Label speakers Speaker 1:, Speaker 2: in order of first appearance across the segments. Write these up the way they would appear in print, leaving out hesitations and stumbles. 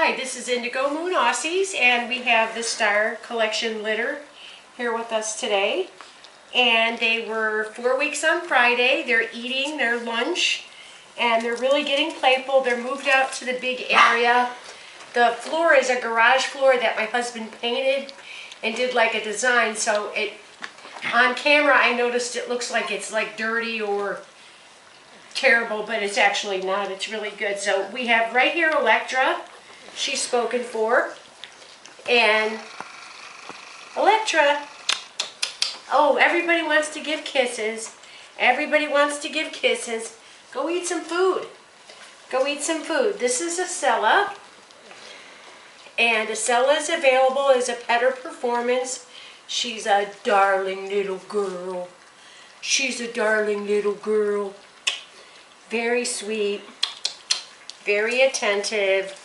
Speaker 1: Hi, this is IndigoMoon Aussies, and we have the Star Collection litter here with us today. And they were 4 weeks on Friday. They're eating their lunch, and they're really getting playful. They're moved out to the big area. The floor is a garage floor that my husband painted and did like a design, so on camera I noticed it looks like it's like dirty or terrible, but it's actually not. It's really good. So we have right here Electra. She's spoken for. And Electra, oh, everybody wants to give kisses. Everybody wants to give kisses. Go eat some food. Go eat some food. This is Acela. And Acela is available as a pet or performance. She's a darling little girl. She's a darling little girl. Very sweet, very attentive,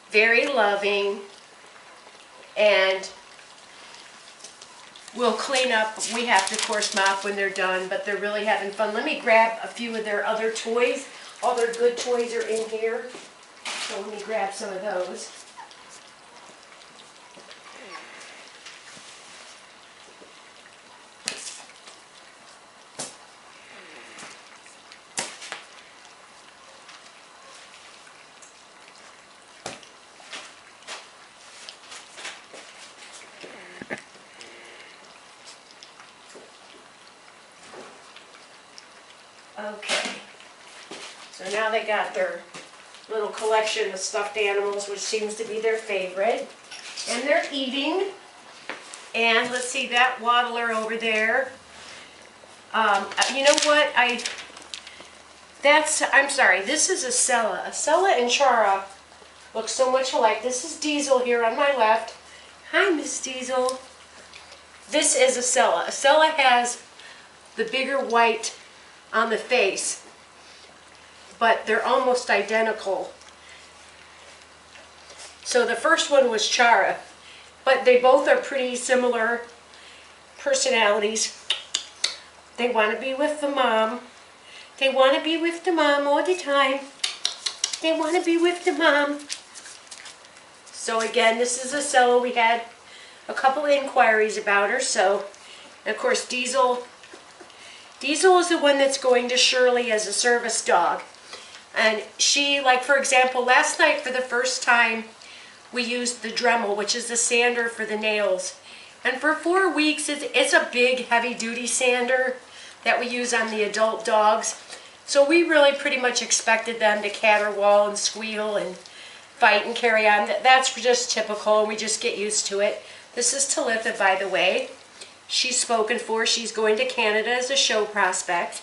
Speaker 1: very loving, and we'll clean up. We have to, of course, mop when they're done, but they're really having fun. Let me grab a few of their other toys. All their good toys are in here, so let me grab some of those. Okay, so now they got their little collection of stuffed animals, which seems to be their favorite. And they're eating. And let's see that waddler over there. You know what? I'm sorry, this is Acela. Acela and Ch Mirah look so much alike. This is Diesel here on my left. Hi, Miss Diesel. This is Acela. Acela has the bigger white on the face, but they're almost identical. So the first one was Ch Mirah, but they both are pretty similar personalities. They want to be with the mom. They want to be with the mom all the time. They want to be with the mom. So again, this is Acela. We had a couple inquiries about her. So, and of course, Diesel is the one that's going to Shirley as a service dog. And she, like for example, last night for the first time, we used the Dremel, which is the sander for the nails. And for 4 weeks, it's a big, heavy-duty sander that we use on the adult dogs. So we really pretty much expected them to caterwaul and squeal and fight and carry on. That's just typical, and we just get used to it. This is Talitha, by the way. She's spoken for. She's going to Canada as a show prospect.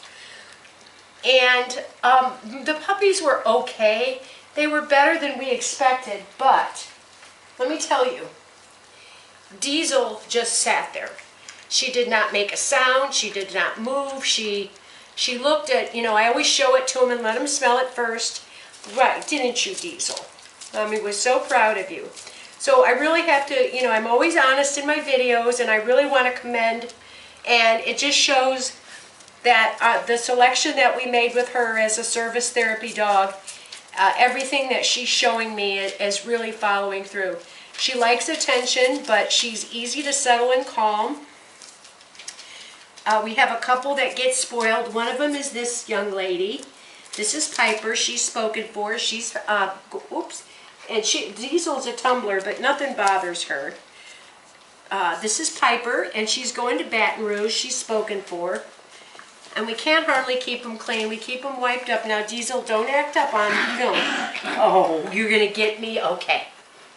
Speaker 1: And the puppies were okay. They were better than we expected, but let me tell you, Diesel just sat there. She did not make a sound. She did not move. She looked at, I always show it to him and let him smell it first. Right, didn't you, Diesel? I was so proud of you. So I really have to, I'm always honest in my videos, and I really want to commend, and it just shows that the selection that we made with her as a service therapy dog, everything that she's showing me is really following through. She likes attention, but she's easy to settle and calm. We have a couple that get spoiled. One of them is this young lady. This is Piper. She's spoken for. She's, oops. And Diesel's a tumbler, but nothing bothers her. This is Piper, and she's going to Baton Rouge. She's spoken for. And we can't hardly keep them clean. We keep them wiped up. Now, Diesel, don't act up on film. Oh, you're going to get me? Okay.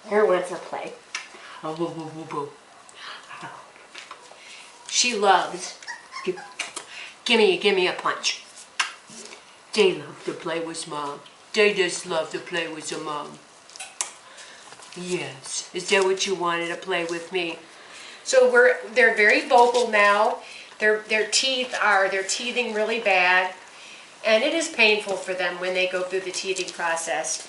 Speaker 1: Here wants to play. Oh, boo, boo, boo, boo. She loves. Give me a punch. They love to play with Mom. They just love to play with their Mom. Yes. Is that what you wanted to play with me? So they're very vocal now. Their teeth they're teething really bad. And it is painful for them when they go through the teething process.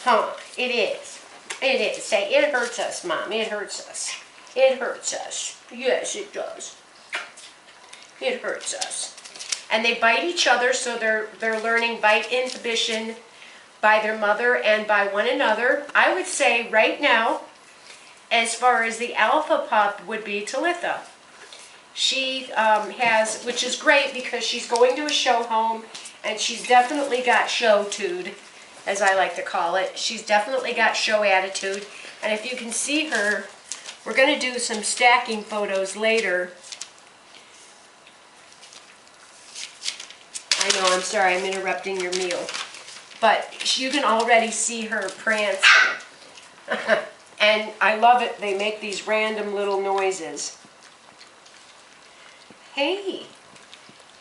Speaker 1: Huh, it is. It is. Say, it hurts us, Mom. It hurts us. It hurts us. Yes, it does. It hurts us. And they bite each other, so they're learning bite inhibition by their mother and by one another. I would say right now, as far as the alpha pup would be Talitha. She has, which is great because she's going to a show home and she's definitely got show-tude, as I like to call it. She's definitely got show attitude. And if you can see her, we're going to do some stacking photos later. I know, I'm sorry, I'm interrupting your meal. But you can already see her prance. And I love it. They make these random little noises. Hey,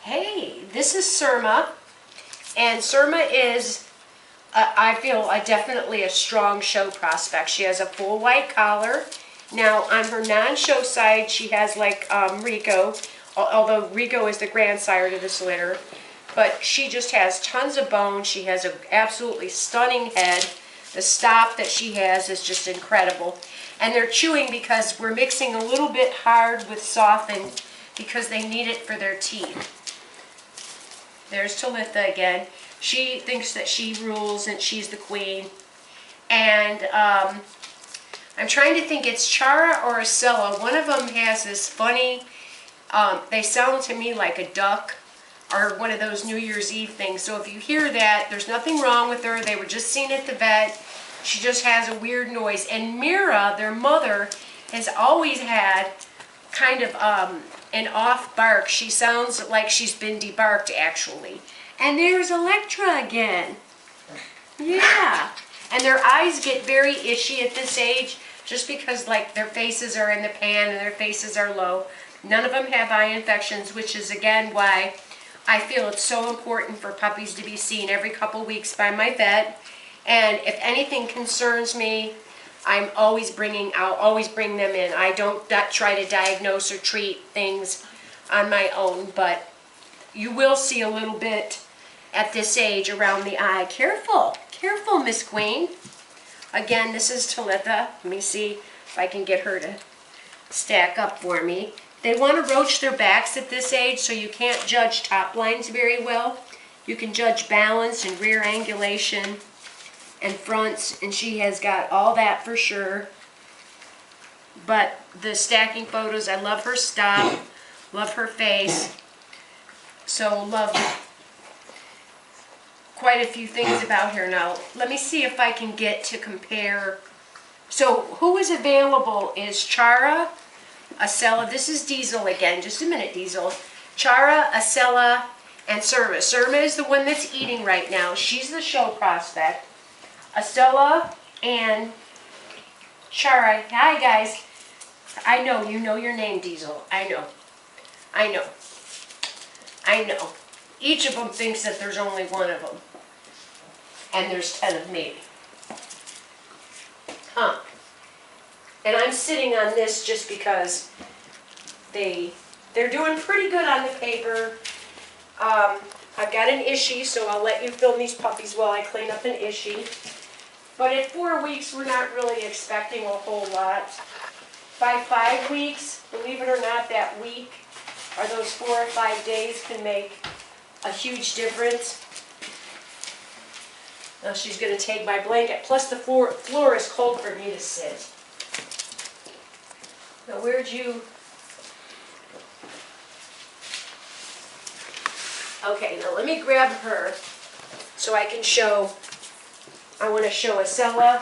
Speaker 1: hey, this is Surma. And Surma is, I feel, definitely a strong show prospect. She has a full white collar. Now, on her non-show side, she has like Rico, although Rico is the grandsire to this litter. But she just has tons of bone. She has an absolutely stunning head. The stop that she has is just incredible. And they're chewing because we're mixing a little bit hard with softened because they need it for their teeth. There's Talitha again. She thinks that she rules and she's the queen. And I'm trying to think, it's Chara or Acela. One of them has this funny, they sound to me like a duck or one of those New Year's Eve things. So if you hear that, there's nothing wrong with her. They were just seen at the vet. She just has a weird noise. And Mirah, their mother, has always had kind of an off bark. She sounds like she's been debarked, actually. And there's Electra again. Yeah. And their eyes get very itchy at this age just because, like, their faces are in the pan and their faces are low. None of them have eye infections, which is, again, why I feel it's so important for puppies to be seen every couple weeks by my vet. And if anything concerns me, I'll always bring them in. I don't try to diagnose or treat things on my own, but you will see a little bit at this age around the eye. Careful, careful, Miss Queen. Again, this is Talitha. Let me see if I can get her to stack up for me. They want to roach their backs at this age, so you can't judge top lines very well. You can judge balance and rear angulation and fronts, and she has got all that for sure. But the stacking photos, I love her stop, love her face, so love quite a few things about her. Now, let me see if I can get to compare. So who is available is Chara, Acela. This is Diesel again. Just a minute, Diesel. Chara, Acela, and Surma. Surma is the one that's eating right now. She's the show prospect. Acela and Chara. Hi, guys. I know. You know your name, Diesel. I know. I know. I know. Each of them thinks that there's only one of them. And there's 10 of me. Huh. And I'm sitting on this just because they're doing pretty good on the paper. I've got an issue, so I'll let you film these puppies while I clean up an issue. But at 4 weeks, we're not really expecting a whole lot. By 5 weeks, believe it or not, that week or those 4 or 5 days can make a huge difference. Now she's going to take my blanket. Plus the floor is cold for me to sit. Now where'd you... Okay, now let me grab her so I can show... I want to show Acela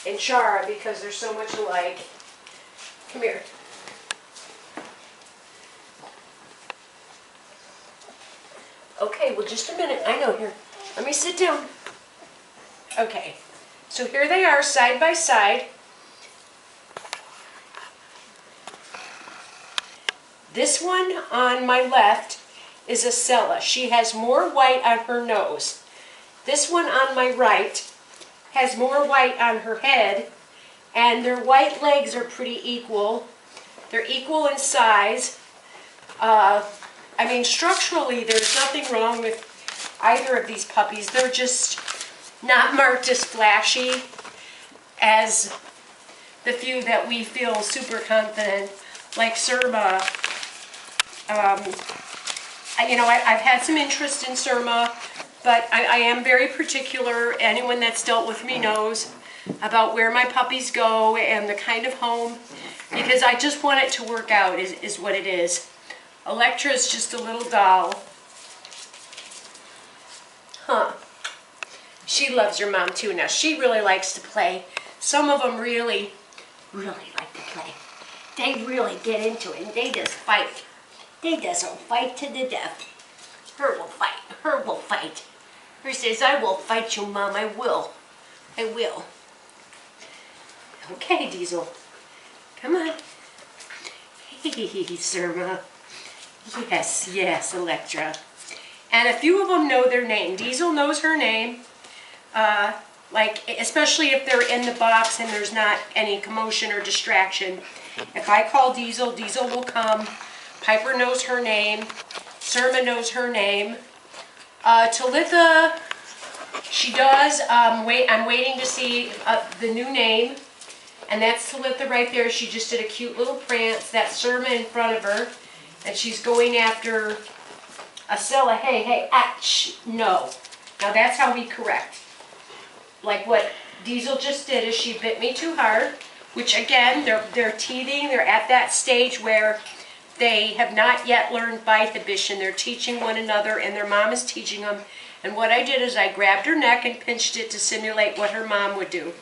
Speaker 1: and Chara because they're so much alike. Come here. Okay, well, just a minute. I know, here. Let me sit down. Okay, so here they are side by side. This one on my left is Acela. She has more white on her nose. This one on my right has more white on her head, and their white legs are pretty equal. They're equal in size. I mean, structurally, there's nothing wrong with either of these puppies. They're just not marked as flashy as the few that we feel super confident, like Surma. You know, I've had some interest in Surma. But I am very particular. Anyone that's dealt with me knows about where my puppies go and the kind of home, because I just want it to work out is what it is. Electra is just a little doll. Huh. She loves her mom too. Now she really likes to play. Some of them really like to play. They really get into it and they just fight. They just will fight to the death. Her will fight. Her will fight. Her says, I will fight you, Mom. I will. I will. Okay, Diesel. Come on. Hey, Surma. Yes, yes, Electra. And a few of them know their name. Diesel knows her name. Like, especially if they're in the box and there's not any commotion or distraction. If I call Diesel, Diesel will come. Piper knows her name. Surma knows her name. Talitha, she does. I'm waiting to see the new name. And that's Talitha right there. She just did a cute little prance. That's Surma in front of her. And she's going after Acela. Hey, hey, atch. No. Now that's how we correct. Like what Diesel just did is she bit me too hard. Which again, they're teething. They're at that stage where they have not yet learned bite inhibition. They're teaching one another and their mom is teaching them. And what I did is I grabbed her neck and pinched it to simulate what her mom would do.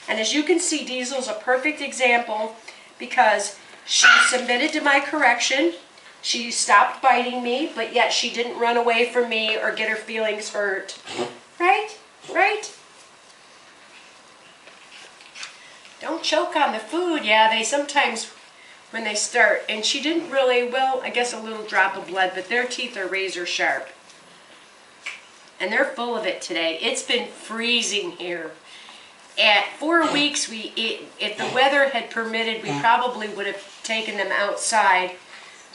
Speaker 1: And as you can see, Diesel's a perfect example because she submitted to my correction. She stopped biting me, but yet she didn't run away from me or get her feelings hurt. Right? Right? Don't choke on the food. Yeah, they sometimes, when they start, and she didn't really, well, I guess a little drop of blood, but their teeth are razor sharp. And they're full of it today. It's been freezing here. At 4 weeks, if the weather had permitted, we probably would have taken them outside.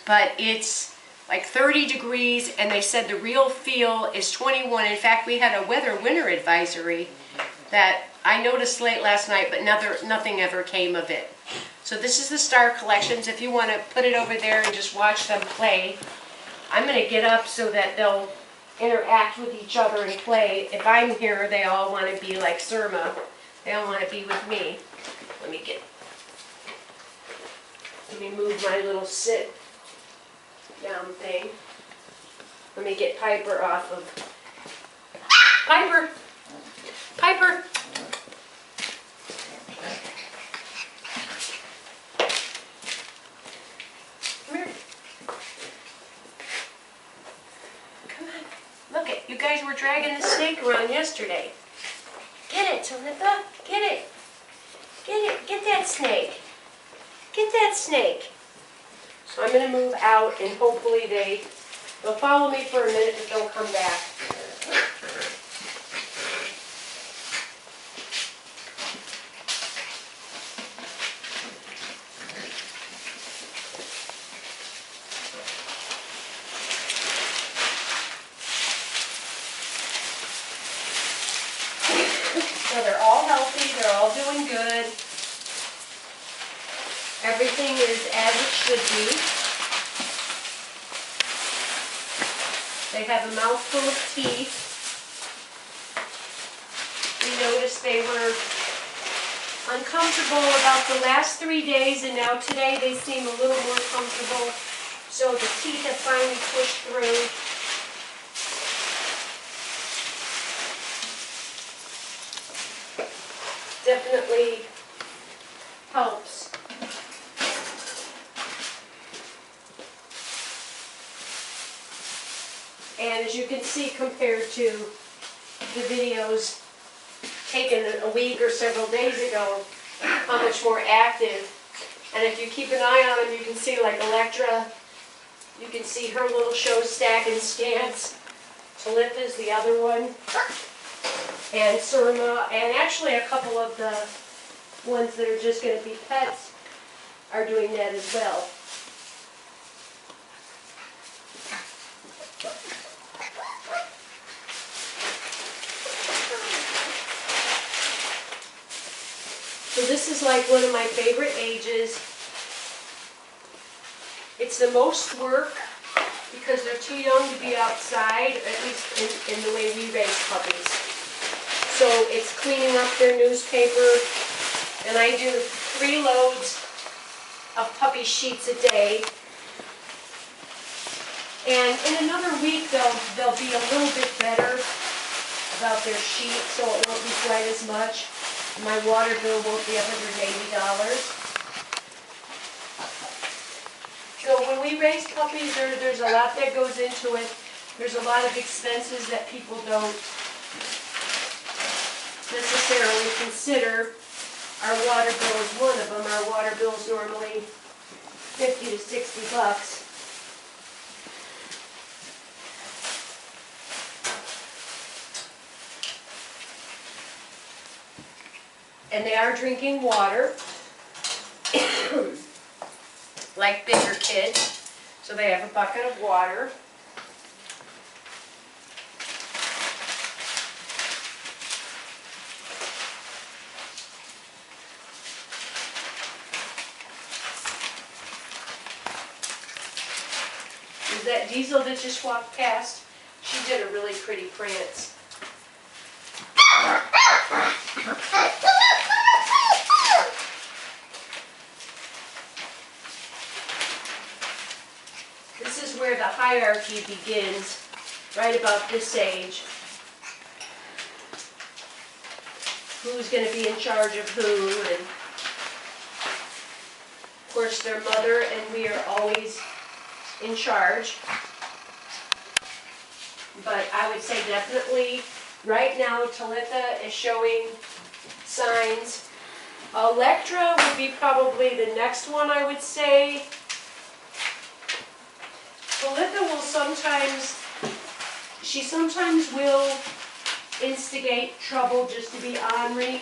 Speaker 1: But it's like 30 degrees, and they said the real feel is 21. In fact, we had a winter advisory that I noticed late last night, but nothing ever came of it. So this is the Star Collections. If you want to put it over there and just watch them play, I'm going to get up so that they'll interact with each other and play. If I'm here, they all want to be like Surma. They all want to be with me. Let me move my little sit down thing. Let me get Piper off of. Piper! Piper! Come here. Come on. Look it. You guys were dragging the snake around yesterday. Get it, Talitha. Get it. Get it. Get that snake. Get that snake. So I'm going to move out and hopefully they'll follow me for a minute but they'll come back. So they're all healthy, they're all doing good. Everything is as it should be. They have a mouthful of teeth. We noticed they were uncomfortable about the last 3 days, and now today they seem a little more comfortable. So the teeth have finally pushed through. Definitely helps. And as you can see, compared to the videos taken a week or several days ago, how much more active. And if you keep an eye on them, you can see like Electra, you can see her little show stack and stance. Talitha's the other one. And Surma, and actually a couple of the ones that are just going to be pets are doing that as well. So this is like one of my favorite ages. It's the most work because they're too young to be outside, at least in the way we raise puppies. So it's cleaning up their newspaper, and I do 3 loads of puppy sheets a day. And in another week, they'll be a little bit better about their sheet, so it won't be quite as much. My water bill won't be $180. So when we raise puppies, there's a lot that goes into it. There's a lot of expenses that people don't necessarily consider. Our water bill is one of them. Our water bill is normally $50 to $60. And they are drinking water, like bigger kids. So they have a bucket of water. Is that Diesel that just walked past? She did a really pretty prance. This is where the hierarchy begins, right about this age. Who's going to be in charge of who, and of course their mother and we are always in charge. But I would say definitely right now Talitha is showing signs. Electra would be probably the next one, I would say. Talitha will she sometimes will instigate trouble just to be ornery.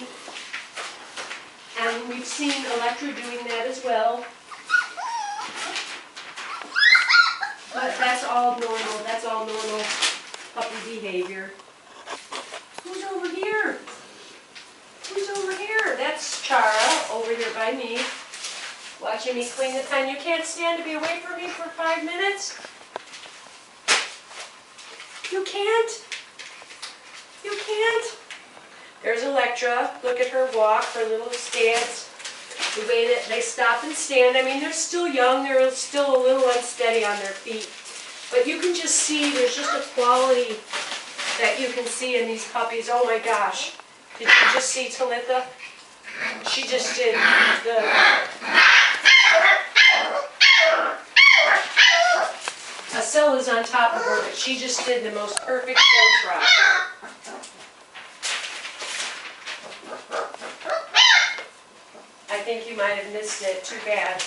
Speaker 1: And we've seen Electra doing that as well. But that's all normal. That's all normal puppy behavior. Who's over here? Who's over here? That's Chara over here by me, watching me clean the pen. You can't stand to be away from me for 5 minutes? You can't? You can't? There's Electra. Look at her walk, her little stance. The way that they stop and stand. I mean, they're still young. They're still a little unsteady on their feet. But you can just see, there's just a quality that you can see in these puppies. Oh my gosh. Did you just see Talitha? She just did the... Acella's on top of her, but she just did the most perfect toe trot. I think you might have missed it. Too bad.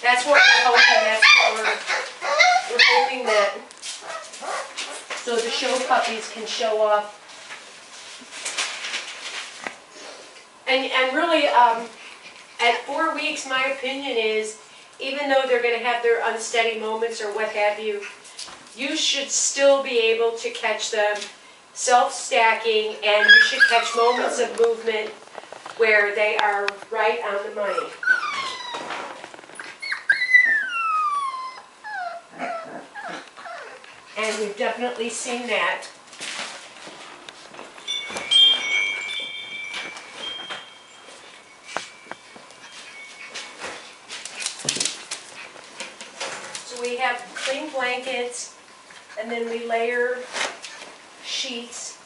Speaker 1: That's what we're hoping. That's what we're hoping that, so the show puppies can show off. And really, at 4 weeks, my opinion is, even though they're going to have their unsteady moments or what have you, you should still be able to catch them self-stacking, and you should catch moments of movement where they are right on the money. And we've definitely seen that. So we have clean blankets, and then we layer sheets.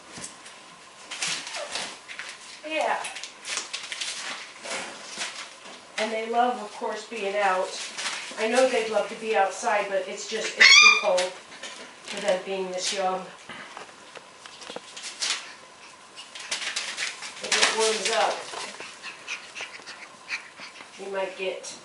Speaker 1: Yeah. And they love, of course, being out. I know they'd love to be outside, but it's too cold for them being this young. If it warms up, you might get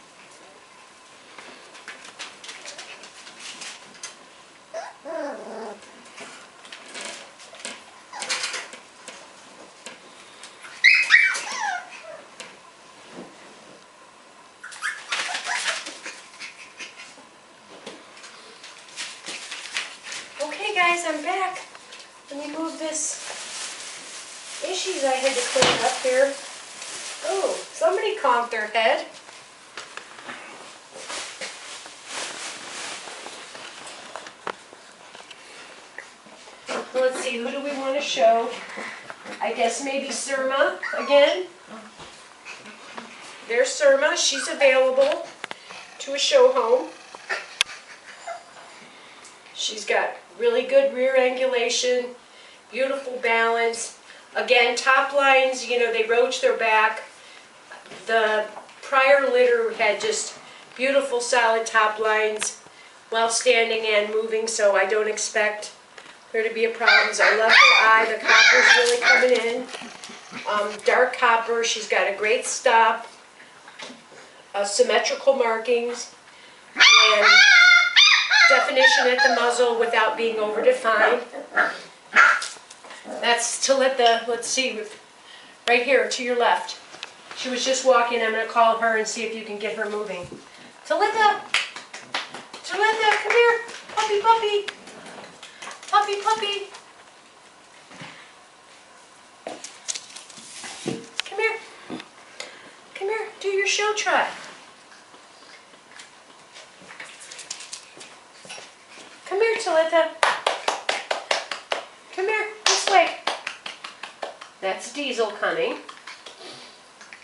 Speaker 1: guys, I'm back. Let me move this issues I had to clean up here. Oh, somebody conked their head. let's see, who do we want to show? I guess maybe Surma again. There's Surma. She's available to a show home. She's got really good rear angulation, beautiful balance. Again, top lines, you know, they roach their back. The prior litter had just beautiful solid top lines while standing and moving, so I don't expect there to be a problem. I love her eye. The copper's really coming in. Dark copper. She's got a great stop, symmetrical markings, and definition at the muzzle without being over-defined. That's Talitha. Let's see, right here to your left. She was just walking. I'm going to call her and see if you can get her moving. Talitha! Talitha, come here. Puppy, puppy. Puppy, puppy. Come here. Come here. Do your show trot. Come here, Talitha. Come here. This way. That's Diesel coming.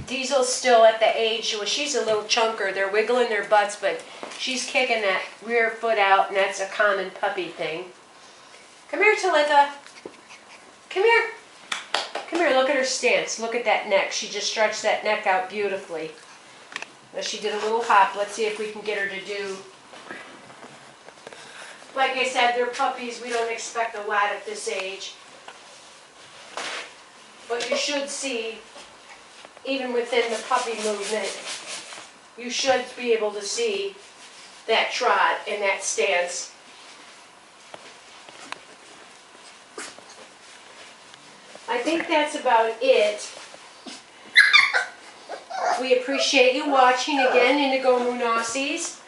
Speaker 1: Diesel's still at the age, well, she's a little chunker. They're wiggling their butts, but she's kicking that rear foot out, and that's a common puppy thing. Come here, Talitha. Come here. Come here, look at her stance. Look at that neck. She just stretched that neck out beautifully. Now she did a little hop. Let's see if we can get her to do. Like I said, they're puppies. We don't expect a lot at this age. But you should see, even within the puppy movement, you should be able to see that trot and that stance. I think that's about it. We appreciate you watching again, IndigoMoon Aussies.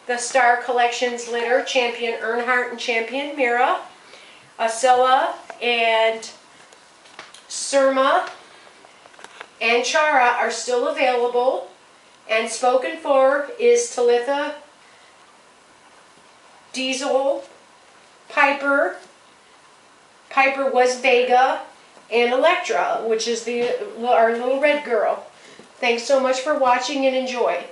Speaker 1: The Star Collections litter, Champion Earnhardt and Champion Mirah. Acela and Surma and Ch Mirah are still available, and spoken for is Talitha, Diesel, Piper was Vega, and Electra, which is our little red girl. Thanks so much for watching and enjoy.